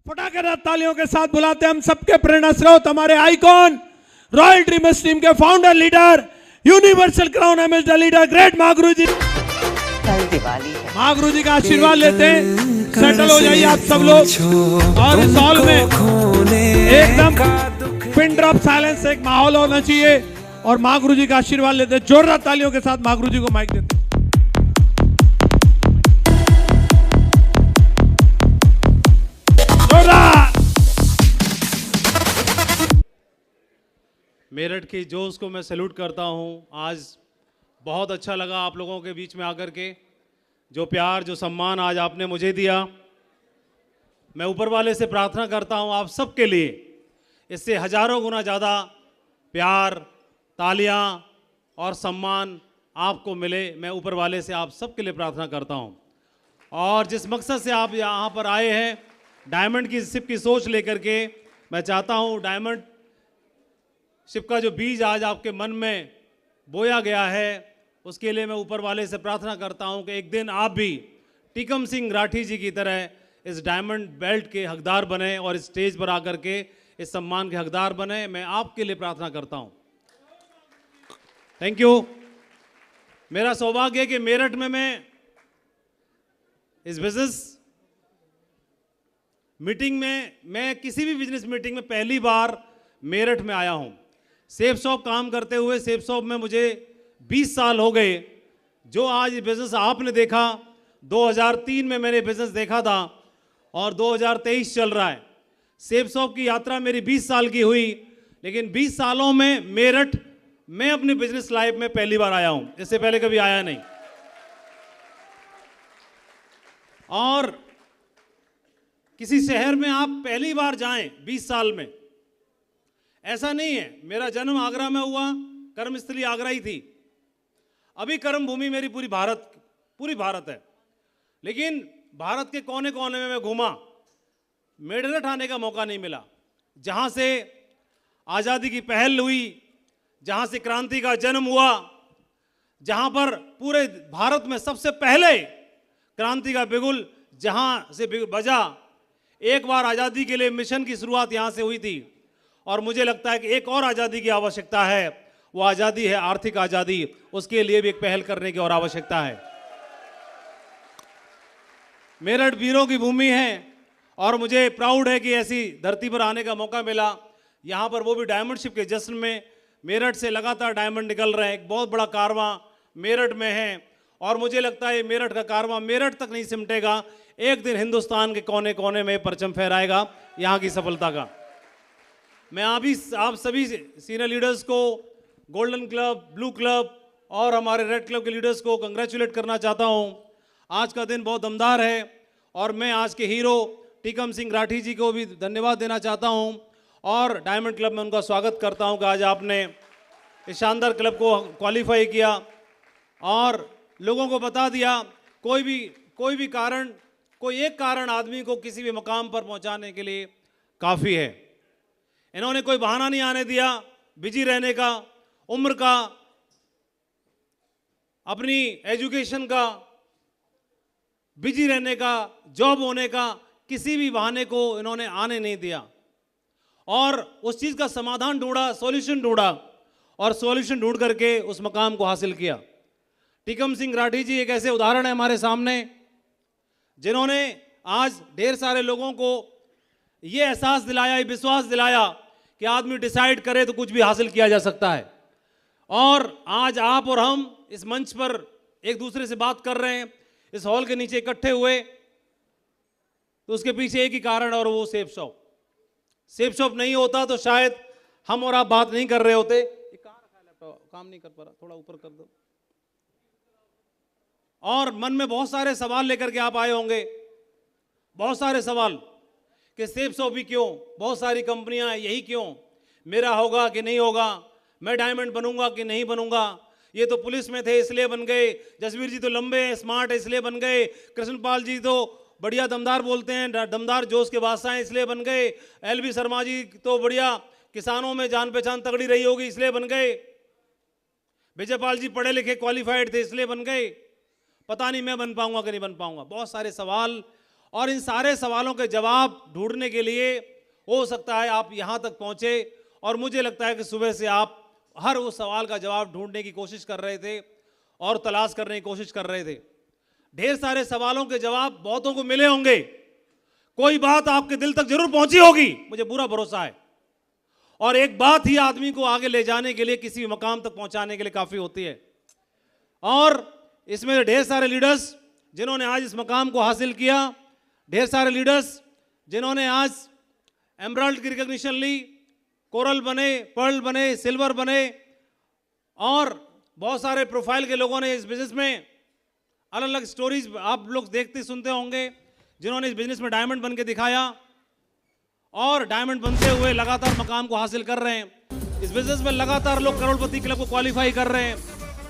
फटाकेदार तालियों के साथ बुलाते हैं हम सबके प्रेरणा स्रोत, हमारे आइकॉन, रॉयल ड्रीमर्स टीम के founder leader, universal crown ambassador leader, great Mahaguru ji. कल दिवाली है, महागुरु जी का आशीर्वाद लेते हैं। सेटल हो जाइए आप सब लोग और इस हॉल में एकदम पिन ड्रॉप साइलेंस, एक माहौल होना चाहिए और महागुरु जी का आशीर्वाद लेते हैं। जोरदार तालियों के साथ महागुरु जी को माइक देते हैं। मेरठ की जोश को मैं सैल्यूट करता हूं। आज बहुत अच्छा लगा आप लोगों के बीच में आकर के, जो प्यार जो सम्मान आज आपने मुझे दिया। मैं ऊपर वाले से प्रार्थना करता हूं आप सबके लिए इससे हजारों गुना ज़्यादा प्यार, तालियां और सम्मान आपको मिले। मैं ऊपर वाले से आप सबके लिए प्रार्थना करता हूं। और जिस मकसद से आप यहाँ पर आए हैं, डायमंड की शिप की सोच लेकर के, मैं चाहता हूँ डायमंड शिप का जो बीज आज आपके मन में बोया गया है, उसके लिए मैं ऊपर वाले से प्रार्थना करता हूं कि एक दिन आप भी टीकम सिंह राठी जी की तरह इस डायमंड बेल्ट के हकदार बने और इस स्टेज पर आकर के इस सम्मान के हकदार बने। मैं आपके लिए प्रार्थना करता हूं। Thank you. मेरा सौभाग्य है कि मेरठ में मैं इस बिजनेस मीटिंग में, मैं किसी भी बिजनेस मीटिंग में पहली बार मेरठ में आया हूं। सेफ शॉप काम करते हुए सेफ शॉप में मुझे 20 साल हो गए। जो आज बिजनेस आपने देखा, 2003 में मैंने बिजनेस देखा था और 2023 चल रहा है। सेफ शॉप की यात्रा मेरी 20 साल की हुई, लेकिन 20 सालों में मेरठ मैं अपनी बिजनेस लाइफ में पहली बार आया हूं, इससे पहले कभी आया नहीं। और किसी शहर में आप पहली बार जाएं 20 साल में, ऐसा नहीं है। मेरा जन्म आगरा में हुआ, कर्मस्थली आगरा ही थी। अभी कर्म भूमि मेरी पूरी भारत है, लेकिन भारत के कोने कोने में मैं घूमा, मेरठ आने का मौका नहीं मिला। जहां से आज़ादी की पहल हुई, जहां से क्रांति का जन्म हुआ, जहां पर पूरे भारत में सबसे पहले क्रांति का बिगुल जहां से बजा। एक बार आज़ादी के लिए मिशन की शुरुआत यहां से हुई थी और मुझे लगता है कि एक और आज़ादी की आवश्यकता है। वो आज़ादी है आर्थिक आज़ादी। उसके लिए भी एक पहल करने की और आवश्यकता है। मेरठ वीरों की भूमि है और मुझे प्राउड है कि ऐसी धरती पर आने का मौका मिला। यहाँ पर वो भी डायमंड शिप के जश्न में मेरठ से लगातार डायमंड निकल रहे हैं। एक बहुत बड़ा कारवां मेरठ में है और मुझे लगता है मेरठ का कारवां मेरठ तक नहीं सिमटेगा, एक दिन हिंदुस्तान के कोने कोने में परचम फहराएगा यहाँ की सफलता का। मैं आप सभी सीनियर लीडर्स को, गोल्डन क्लब, ब्लू क्लब और हमारे रेड क्लब के लीडर्स को कंग्रेचुलेट करना चाहता हूं। आज का दिन बहुत दमदार है और मैं आज के हीरो टीकम सिंह राठी जी को भी धन्यवाद देना चाहता हूं और डायमंड क्लब में उनका स्वागत करता हूं कि आज आपने इस शानदार क्लब को क्वालिफाई किया और लोगों को बता दिया। कोई भी कारण, कोई एक कारण आदमी को किसी भी मकाम पर पहुंचाने के लिए काफ़ी है। इन्होंने कोई बहाना नहीं आने दिया बिजी रहने का, उम्र का, अपनी एजुकेशन का, बिजी रहने का, जॉब होने का, किसी भी बहाने को इन्होंने आने नहीं दिया और उस चीज़ का समाधान ढूंढा, सॉल्यूशन ढूंढा और सॉल्यूशन ढूंढ करके उस मकाम को हासिल किया। टीकम सिंह राठी जी एक ऐसे उदाहरण है हमारे सामने, जिन्होंने आज ढेर सारे लोगों को ये एहसास दिलाया, ये विश्वास दिलाया कि आदमी डिसाइड करे तो कुछ भी हासिल किया जा सकता है। और आज आप और हम इस मंच पर एक दूसरे से बात कर रहे हैं, इस हॉल के नीचे इकट्ठे हुए, तो उसके पीछे एक ही कारण और वो सेफ शॉप। सेफ शॉप नहीं होता तो शायद हम और आप बात नहीं कर रहे होते। कहाँ रखा है लैपटॉप, काम नहीं कर पा रहा, थोड़ा ऊपर कर दो। और मन में बहुत सारे सवाल लेकर के आप आए होंगे, बहुत सारे सवाल कि सेफ शॉप भी क्यों, बहुत सारी कंपनियां हैं, यही क्यों, मेरा होगा कि नहीं होगा, मैं डायमंड बनूंगा कि नहीं बनूंगा, ये तो पुलिस में थे इसलिए बन गए, जसवीर जी तो लंबे हैं, स्मार्ट है इसलिए बन गए, कृष्णपाल जी तो बढ़िया दमदार बोलते हैं, दमदार जोश के बादशाह हैं इसलिए बन गए, LV शर्मा जी तो बढ़िया किसानों में जान पहचान तगड़ी रही होगी इसलिए बन गए, विजयपाल जी पढ़े लिखे क्वालिफाइड थे इसलिए बन गए, पता नहीं मैं बन पाऊंगा कि नहीं बन पाऊंगा। बहुत सारे सवाल और इन सारे सवालों के जवाब ढूंढने के लिए हो सकता है आप यहां तक पहुंचे, और मुझे लगता है कि सुबह से आप हर उस सवाल का जवाब ढूंढने की कोशिश कर रहे थे और तलाश करने की कोशिश कर रहे थे। ढेर सारे सवालों के जवाब बहुतों को मिले होंगे, कोई बात आपके दिल तक जरूर पहुंची होगी, मुझे पूरा भरोसा है। और एक बात ही आदमी को आगे ले जाने के लिए, किसी भी मकाम तक पहुंचाने के लिए काफी होती है। और इसमें ढेर सारे लीडर्स जिन्होंने आज इस मकाम को हासिल किया, ढेर सारे लीडर्स जिन्होंने आज एमराल्ड की रिकॉग्निशन ली, कोरल बने, पर्ल बने, सिल्वर बने, और बहुत सारे प्रोफाइल के लोगों ने इस बिजनेस में अलग अलग स्टोरीज आप लोग देखते सुनते होंगे, जिन्होंने इस बिजनेस में डायमंड बन के दिखाया और डायमंड बनते हुए लगातार मकाम को हासिल कर रहे हैं। इस बिजनेस में लगातार लोग करोड़पति क्लब को क्वालिफाई कर रहे हैं,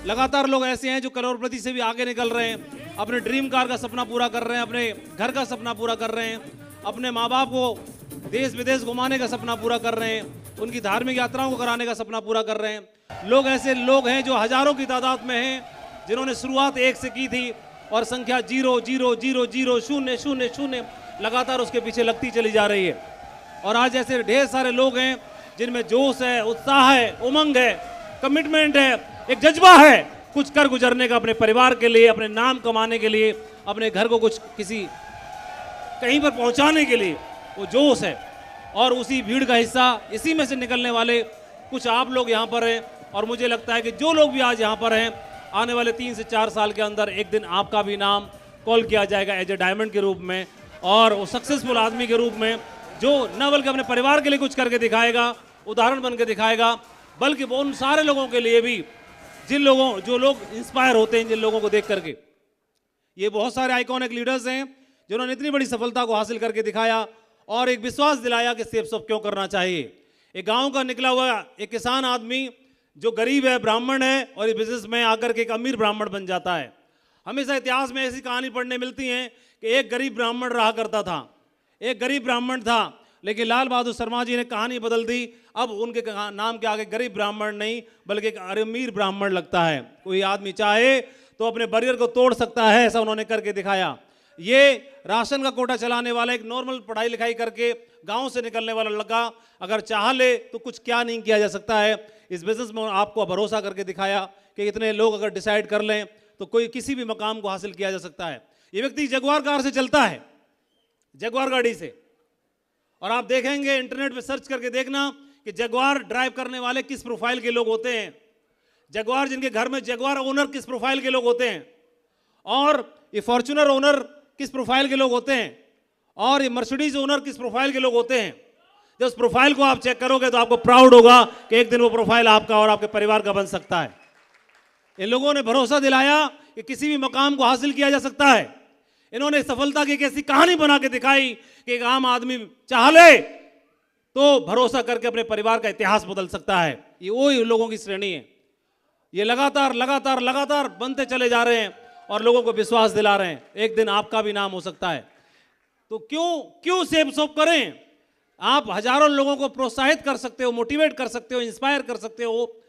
लगातार लोग ऐसे हैं जो करोड़पति से भी आगे निकल रहे हैं, अपने ड्रीम कार का सपना पूरा कर रहे हैं, अपने घर का सपना पूरा कर रहे हैं, अपने माँ बाप को देश विदेश घुमाने का सपना पूरा कर रहे हैं, उनकी धार्मिक यात्राओं को कराने का सपना पूरा कर रहे हैं। लोग ऐसे लोग हैं जो हजारों की तादाद में हैं, जिन्होंने शुरुआत 1 से की थी और संख्या 0 0 0 0 0 0 0 लगातार उसके पीछे लगती चली जा रही है। और आज ऐसे ढेर सारे लोग हैं जिनमें जोश है, उत्साह है, उमंग है, कमिटमेंट है, एक जज्बा है कुछ कर गुजरने का, अपने परिवार के लिए, अपने नाम कमाने के लिए, अपने घर को कुछ किसी कहीं पर पहुंचाने के लिए वो जोश है। और उसी भीड़ का हिस्सा, इसी में से निकलने वाले कुछ आप लोग यहाँ पर हैं। और मुझे लगता है कि जो लोग भी आज यहाँ पर हैं, आने वाले 3 से 4 साल के अंदर एक दिन आपका भी नाम कॉल किया जाएगा एज ए डायमंड के रूप में, और वो सक्सेसफुल आदमी के रूप में, जो न बल्कि अपने परिवार के लिए कुछ करके दिखाएगा, उदाहरण बन के दिखाएगा, बल्कि वो उन सारे लोगों के लिए भी जो लोग इंस्पायर होते हैं जिन लोगों को देख करके। ये बहुत सारे आइकॉनिक लीडर्स हैं जिन्होंने इतनी बड़ी सफलता को हासिल करके दिखाया और एक विश्वास दिलाया कि सेफ सब क्यों करना चाहिए। एक गांव का निकला हुआ एक किसान आदमी जो गरीब है, ब्राह्मण है, और इस बिजनेस में आकर के एक अमीर ब्राह्मण बन जाता है। हमेशा इतिहास में ऐसी कहानी पढ़ने मिलती है कि एक गरीब ब्राह्मण रहा करता था, एक गरीब ब्राह्मण था, लेकिन लाल बहादुर शर्मा जी ने कहानी बदल दी। अब उनके नाम के आगे गरीब ब्राह्मण नहीं बल्कि एक अमीर ब्राह्मण लगता है। कोई आदमी चाहे तो अपने बैरियर को तोड़ सकता है, ऐसा उन्होंने करके दिखाया। ये राशन का कोटा चलाने वाला एक नॉर्मल पढ़ाई लिखाई करके गांव से निकलने वाला लड़का अगर चाह ले तो कुछ क्या नहीं किया जा सकता है। इस बिजनेस में आपको भरोसा करके दिखाया कि इतने लोग अगर डिसाइड कर लें तो कोई किसी भी मकाम को हासिल किया जा सकता है। ये व्यक्ति जगुआर कार से चलता है, जगुआर गाड़ी से, और आप देखेंगे इंटरनेट पे सर्च करके देखना कि जगुआर ड्राइव करने वाले किस प्रोफाइल के लोग होते हैं, जगुआर जिनके घर में जगुआर ओनर किस प्रोफाइल के लोग होते हैं, और ये फॉर्च्यूनर ओनर किस प्रोफाइल के लोग होते हैं, और ये मर्सिडीज ओनर किस प्रोफाइल के लोग होते हैं। जब उस प्रोफाइल को आप चेक करोगे तो आपको प्राउड होगा कि एक दिन वो प्रोफाइल आपका और आपके परिवार का बन सकता है। इन लोगों ने भरोसा दिलाया कि किसी भी मकाम को हासिल किया जा सकता है। इन्होंने सफलता की एक ऐसी कहानी बना के दिखाई कि एक आम आदमी चाह ले तो भरोसा करके अपने परिवार का इतिहास बदल सकता है। ये वो लोगों की श्रेणी है। ये लगातार लगातार लगातार बनते चले जा रहे हैं और लोगों को विश्वास दिला रहे हैं एक दिन आपका भी नाम हो सकता है। तो क्यों सेफ सोप करें? आप हजारों लोगों को प्रोत्साहित कर सकते हो, मोटिवेट कर सकते हो, इंस्पायर कर सकते हो,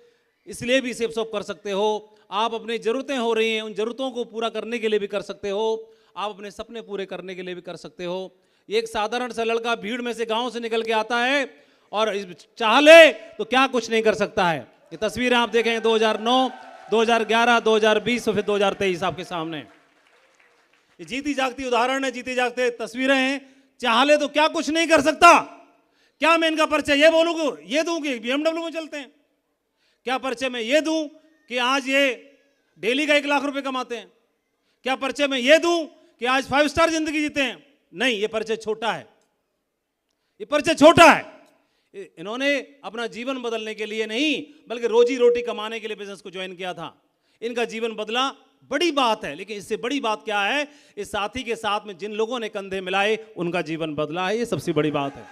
इसलिए भी सेफ सोप कर सकते हो। आप अपनी जरूरतें हो रही हैं, उन जरूरतों को पूरा करने के लिए भी कर सकते हो। आप अपने सपने पूरे करने के लिए भी कर सकते हो। एक साधारण सा लड़का भीड़ में से गांव से निकल के आता है और चाह ले तो क्या कुछ नहीं कर सकता है। ये तस्वीरें आप देखें 2009, 2011, 2020 और फिर 2023 आपके सामने। ये जीती जागती उदाहरण है, जीती जागते तस्वीरें हैं। चाह ले तो क्या कुछ नहीं कर सकता। क्या मैं इनका परिचय ये बोलूँ, ये दूं कि BMW में चलते हैं? क्या परिचय मैं ये दूं कि आज ये डेली का 1 लाख रुपए कमाते हैं? क्या परिचय मैं ये दूं कि आज 5 स्टार जिंदगी जीते हैं? नहीं, ये परिचय छोटा है, ये परिचय छोटा है। इन्होंने अपना जीवन बदलने के लिए नहीं बल्कि रोजी रोटी कमाने के लिए बिजनेस को ज्वाइन किया था। इनका जीवन बदला, बड़ी बात है। लेकिन इससे बड़ी बात क्या है? इस साथी के साथ में जिन लोगों ने कंधे मिलाए उनका जीवन बदला है। ये सबसे बड़ी बात है।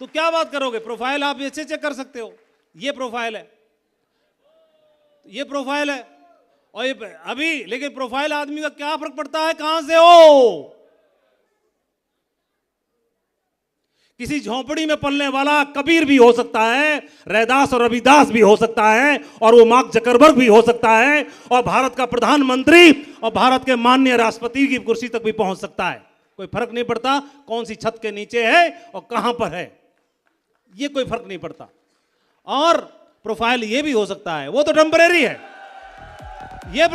तो क्या बात करोगे? प्रोफाइल आप अच्छे चेक कर सकते हो। ये प्रोफाइल है, ये प्रोफाइल है, और ये अभी, लेकिन प्रोफाइल आदमी का क्या फर्क पड़ता है कहां से हो। किसी झोंपड़ी में पलने वाला कबीर भी हो सकता है, रैदास और रविदास भी हो सकता है, और वो मार्क जकरबर्ग भी हो सकता है, और भारत का प्रधानमंत्री और भारत के माननीय राष्ट्रपति की कुर्सी तक भी पहुंच सकता है। कोई फर्क नहीं पड़ता कौन सी छत के नीचे है और कहां पर है, ये कोई फर्क नहीं पड़ता। और प्रोफाइल ये भी हो सकता है, वो तो टेम्परेरी है। ये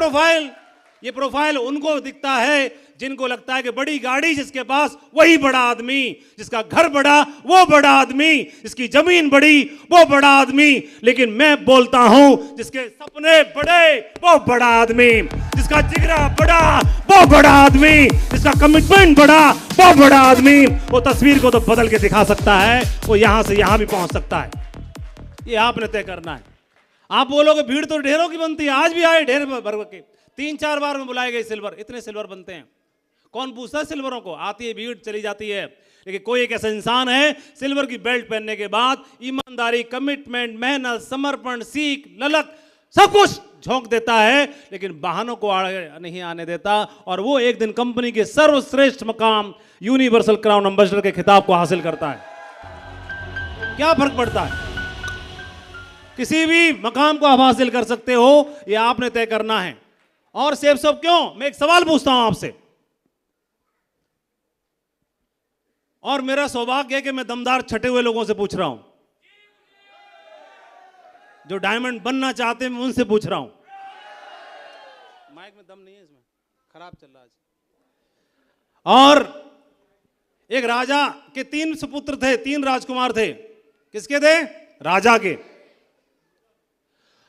प्रोफाइल उनको दिखता है जिनको लगता है कि बड़ी गाड़ी जिसके पास वही बड़ा आदमी, जिसका घर बड़ा वो बड़ा आदमी, जिसकी जमीन बड़ी वो बड़ा आदमी। लेकिन मैं बोलता हूं जिसके सपने बड़े वो बड़ा आदमी, जिसका जिगरा बड़ा वो बड़ा आदमी, जिसका कमिटमेंट बड़ा वो बड़ा आदमी। वो तस्वीर को तो बदल के दिखा सकता है, वो यहां से यहां भी पहुंच सकता है। ये आपने तय करना है। आप बोलोगे भीड़ तो ढेरों की बनती है, आज भी आए ढेर भर के, 3-4 बार में बुलाए गए सिल्वर, इतने सिल्वर बनते हैं, कौन पूछता है सिल्वरों को? आती है भीड़ चली जाती है। लेकिन कोई एक ऐसा इंसान है सिल्वर की बेल्ट पहनने के बाद ईमानदारी, कमिटमेंट, मेहनत, समर्पण, सीख, ललक सब कुछ झोंक देता है, लेकिन बहानों को आगे नहीं आने देता, और वो एक दिन कंपनी के सर्वश्रेष्ठ मकाम यूनिवर्सल क्राउन एम्बेसडर के खिताब को हासिल करता है। क्या फर्क पड़ता है? किसी भी मकाम को आप हासिल कर सकते हो, ये आपने तय करना है। और सेब सब क्यों? मैं एक सवाल पूछता हूं आपसे, और मेरा सौभाग्य है कि मैं दमदार छटे हुए लोगों से पूछ रहा हूं, जो डायमंड बनना चाहते हैं, मैं उनसे पूछ रहा हूं। माइक में दम नहीं है, इसमें खराब चल रहा है। और एक राजा के 3 सुपुत्र थे, 3 राजकुमार थे। किसके थे? राजा के।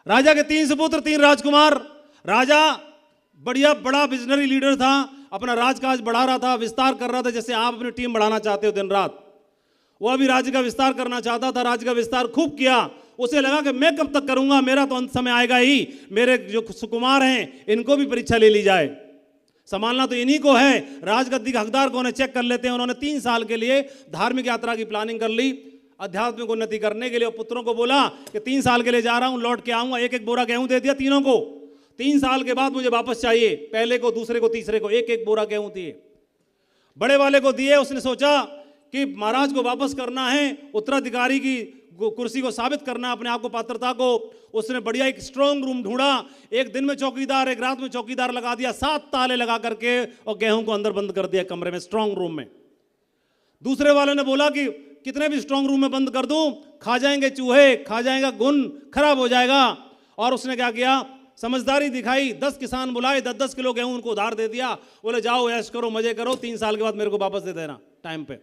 राजा के 3 सुपुत्र, 3 राजकुमार। राजा बढ़िया बड़ा विजनरी लीडर था, अपना राजकाज बढ़ा रहा था, विस्तार कर रहा था, जैसे आप अपनी टीम बढ़ाना चाहते हो दिन रात। वो अभी राज्य का विस्तार करना चाहता था, राज्य का विस्तार खूब किया। उसे लगा कि मैं कब तक करूंगा, मेरा तो अंत समय आएगा ही, मेरे जो सुकुमार हैं इनको भी परीक्षा ले ली जाए, संभालना तो इन्हीं को है। राजगद्दी का हकदार कौन है चेक कर लेते हैं। उन्होंने 3 साल के लिए धार्मिक यात्रा की प्लानिंग कर ली, आध्यात्मिक उन्नति करने के लिए। और पुत्रों को बोला कि 3 साल के लिए जा रहा हूं, लौट के आऊंगा। 1-1 बोरा गेहूं दे दिया तीनों को। 3 साल के बाद मुझे वापस चाहिए, पहले को, दूसरे को, तीसरे को 1-1 बोरा गेहूं दिए। बड़े वाले को दिए। उसने सोचा कि महाराज को वापस करना है, उत्तराधिकारी की कुर्सी को साबित करना अपने आप को, पात्रता को। उसने बढ़िया एक स्ट्रांग रूम ढूंढा, एक दिन में चौकीदार, एक रात में चौकीदार लगा दिया, 7 ताले लगा करके, और गेहूं को अंदर बंद कर दिया कमरे में, स्ट्रांग रूम में। दूसरे वाले ने बोला कि कितने भी स्ट्रांग रूम में बंद कर दूं, खा जाएंगे चूहे, खा जाएगा गुन, खराब हो जाएगा। और उसने क्या किया? समझदारी दिखाई, 10 किसान बुलाए, 10-10 किलो गेहूं उनको उधार दे दिया। बोले जाओ ऐश करो, मजे करो, 3 साल के बाद मेरे को वापस दे देना टाइम पे।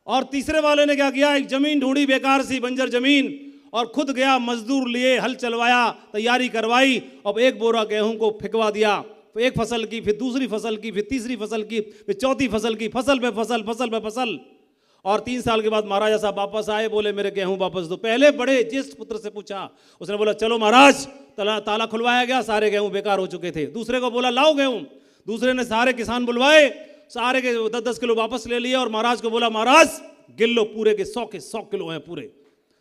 और तीसरे वाले ने क्या किया? एक जमीन ढूंढी, बेकार सी बंजर जमीन, और खुद गया, मजदूर लिए, हल चलवाया, तैयारी करवाई, अब 1 बोरा गेहूं को फेंकवा दिया। एक फसल की, फिर दूसरी फसल की, फिर तीसरी फसल की, फिर चौथी फसल की, फसल पे फसल, फसल पे फसल। और 3 साल के बाद महाराजा साहब वापस आए, बोले मेरे गेहूं वापस दो। पहले बड़े ज्येष्ठ पुत्र से पूछा, उसने बोला चलो महाराज। ताला खुलवाया गया, सारे गेहूं बेकार हो चुके थे। दूसरे को बोला लाओ गेहूं, दूसरे ने सारे किसान बुलवाए, सारे के 10-10 किलो वापस ले लिए, और महाराज को बोला महाराज गिन लो, पूरे के 100 किलो हैं पूरे।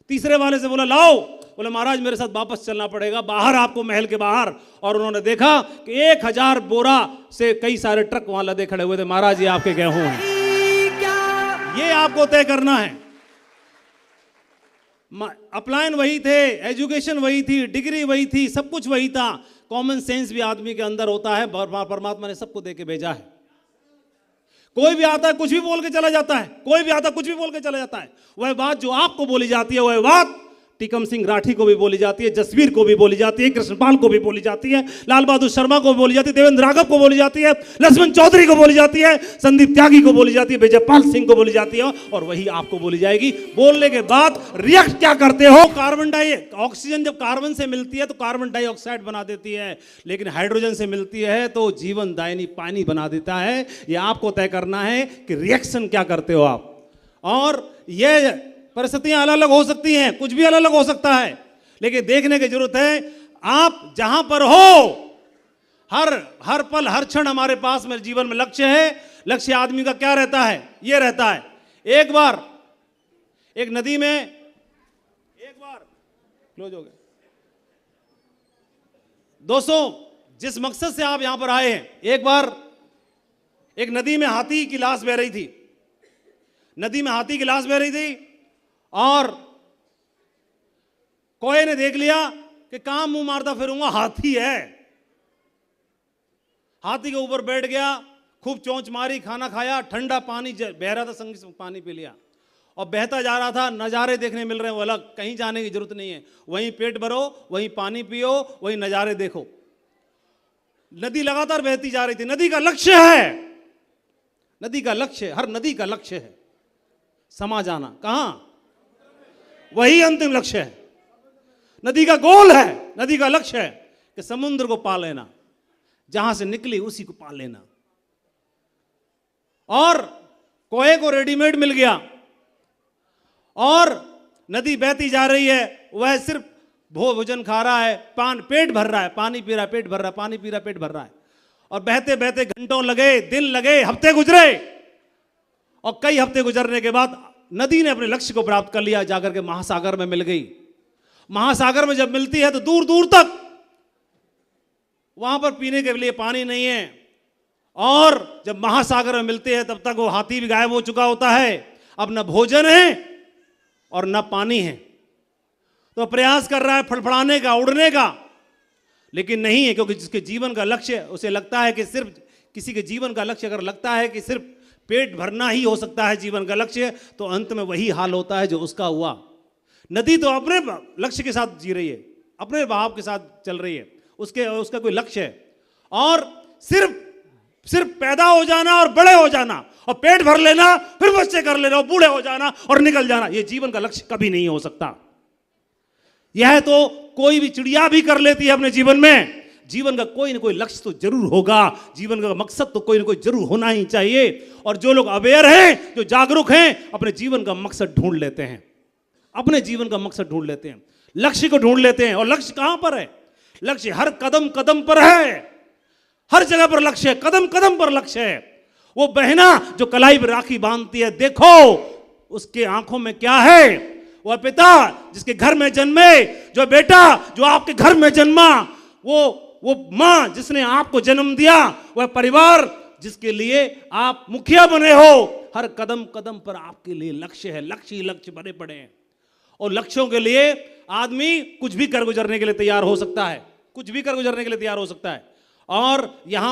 तीसरे वाले से बोला लाओ, बोले महाराज मेरे साथ वापस चलना पड़ेगा बाहर, आपको महल के बाहर। और उन्होंने देखा कि 1000 बोरा से कई सारे ट्रक वहां लदे खड़े हुए थे। महाराज ये आपके गेहूं हैं, ये आपको तय करना है। अपलायन वही थे, एजुकेशन वही थी, डिग्री वही थी, सब कुछ वही था। कॉमन सेंस भी आदमी के अंदर होता है, परमात्मा ने सबको दे के भेजा है। कोई भी आता है कुछ भी बोल के चला जाता है, कोई भी आता है कुछ भी बोल के चला जाता है। वह बात जो आपको बोली जाती है, वह बात टीकम सिंह राठी को भी बोली जाती है, जसवीर को भी बोली जाती है, कृष्णपाल को भी बोली जाती है, लाल बहादुर शर्मा को भी बोली जाती है, देवेंद्र राघव को बोली जाती है, लक्ष्मण चौधरी को बोली जाती है, संदीप त्यागी को बोली जाती है, विजयपाल सिंह को बोली जाती है, और वही आपको बोली जाएगी। बोलने के बाद रिएक्ट क्या करते हो? ऑक्सीजन जब कार्बन से मिलती है तो कार्बन डाइऑक्साइड बना देती है, लेकिन हाइड्रोजन से मिलती है तो जीवन दायिनी पानी बना देता है। यह आपको तय करना है कि रिएक्शन क्या करते हो आप। और यह परिस्थितियां अलग अलग हो सकती हैं, कुछ भी अलग अलग हो सकता है, लेकिन देखने की जरूरत है आप जहां पर हो, हर पल हर क्षण हमारे पास में जीवन में लक्ष्य है। लक्ष्य आदमी का क्या रहता है? ये रहता है। एक बार एक नदी में, एक बार क्लोज हो गया दोस्तों, जिस मकसद से आप यहां पर आए हैं, एक बार एक नदी में हाथी की लाश बह रही थी। नदी में हाथी की लाश बह रही थी और कोए ने देख लिया कि कहां मुंह मारता फिरूंगा, हाथी है। हाथी के ऊपर बैठ गया, खूब चोंच मारी, खाना खाया, ठंडा पानी बह रहा था, संग से पानी पी लिया और बहता जा रहा था। नज़ारे देखने मिल रहे हैं वो अलग, कहीं जाने की जरूरत नहीं है, वहीं पेट भरो, वहीं पानी पियो, वहीं नज़ारे देखो। नदी लगातार बहती जा रही थी। नदी का लक्ष्य है, नदी का लक्ष्य, हर नदी का लक्ष्य है समा जाना। कहां? वही अंतिम लक्ष्य है। नदी का गोल है, नदी का लक्ष्य है कि समुद्र को पा लेना, जहां से निकली उसी को पा लेना। और कोए को रेडीमेड मिल गया और नदी बहती जा रही है, वह सिर्फ भोजन खा रहा है, पेट भर रहा है, पानी पी रहा है, पेट भर रहा है, पानी पी रहा है, पेट भर रहा है। और बहते बहते घंटों लगे, दिन लगे, हफ्ते गुजरे और कई हफ्ते गुजरने के बाद नदी ने अपने लक्ष्य को प्राप्त कर लिया, जाकर के महासागर में मिल गई। महासागर में जब मिलती है तो दूर दूर तक वहां पर पीने के लिए पानी नहीं है और जब महासागर में मिलते हैं तब तक वो हाथी भी गायब हो चुका होता है। अब न भोजन है और न पानी है, तो प्रयास कर रहा है फड़फड़ाने का, उड़ने का, लेकिन नहीं है, क्योंकि जिसके जीवन का लक्ष्य, उसे लगता है कि सिर्फ, किसी के जीवन का लक्ष्य अगर लगता है कि सिर्फ पेट भरना ही हो सकता है जीवन का लक्ष्य, तो अंत में वही हाल होता है जो उसका हुआ। नदी तो अपने लक्ष्य के साथ जी रही है, अपने बहाव के साथ चल रही है, उसका कोई लक्ष्य है और सिर्फ पैदा हो जाना और बड़े हो जाना और पेट भर लेना, फिर बच्चे कर लेना और बूढ़े हो जाना और निकल जाना, ये जीवन का लक्ष्य कभी नहीं हो सकता। यह तो कोई भी चिड़िया भी कर लेती है अपने जीवन में। जीवन का कोई ना कोई लक्ष्य तो जरूर होगा, जीवन का मकसद तो कोई ना कोई जरूर होना ही चाहिए। और जो लोग अवेयर हैं, जो जागरूक हैं, अपने जीवन का मकसद ढूंढ लेते हैं, अपने जीवन का मकसद ढूंढ लेते हैं, लक्ष्य को ढूंढ लेते हैं। और लक्ष्य कहां पर है? लक्ष्य हर कदम कदम पर है, हर जगह पर लक्ष्य है, कदम कदम पर लक्ष्य है। वो बहना जो कलाई पर राखी बांधती है, देखो उसके आंखों में क्या है। वह पिता जिसके घर में जन्मे, जो बेटा जो आपके घर में जन्मा, वो मां जिसने आपको जन्म दिया, वह परिवार जिसके लिए आप मुखिया बने हो, हर कदम कदम पर आपके लिए लक्ष्य है, लक्ष्य ही लक्ष्य बने पड़े हैं। और लक्ष्यों के लिए आदमी कुछ भी कर गुजरने के लिए तैयार हो सकता है, कुछ भी कर गुजरने के लिए तैयार हो सकता है। और यहां